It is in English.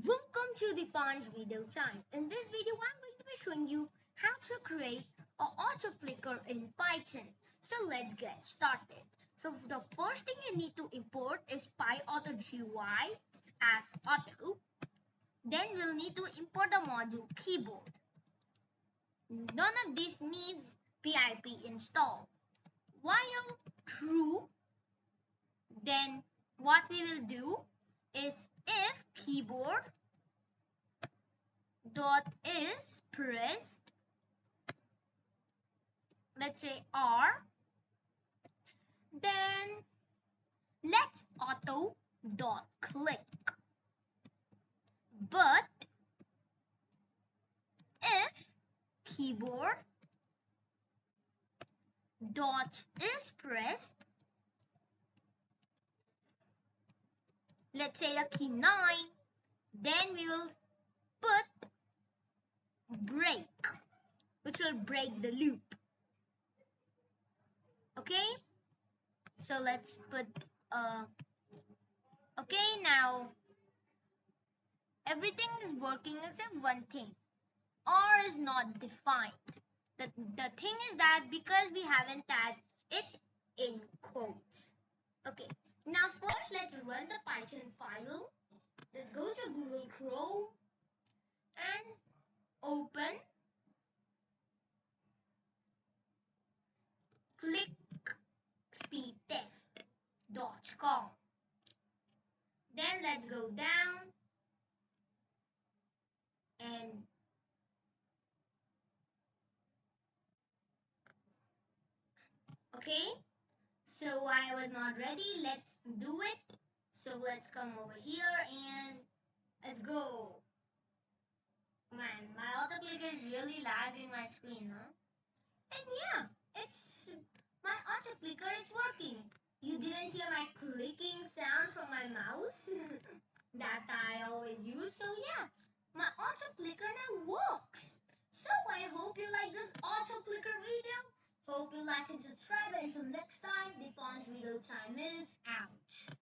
Welcome to Dipansh video time. In this video, I'm going to be showing you how to create an autoclicker in Python. So let's get started. So the first thing you need to import is PyAutoGY as auto. Then we'll need to import the module keyboard. None of this needs pip install. While true, then what we will do is if keyboard dot is pressed, let's say R, then let's auto dot click. But if keyboard dot is pressed, let's say the key 9, then we will put break, which will break the loop. Okay, so let's put okay, now everything is working except one thing. R is not defined. The thing is that because we haven't tagged it in quotes. Okay, now first let's run the Python file. Let's go to Google Chrome and open clickspeedtest.com. Then let's go down and okay, so I was not ready. Let's do it. So let's come over here and let's go. Man, my autoclicker is really lagging my screen, huh? And yeah, it's my autoclicker is working. You didn't hear my clicking sound from my mouse that I always use. So yeah, my autoclicker now works. So I hope you like this autoclicker video. Hope you like and subscribe. Until next time, Dipansh video time is out.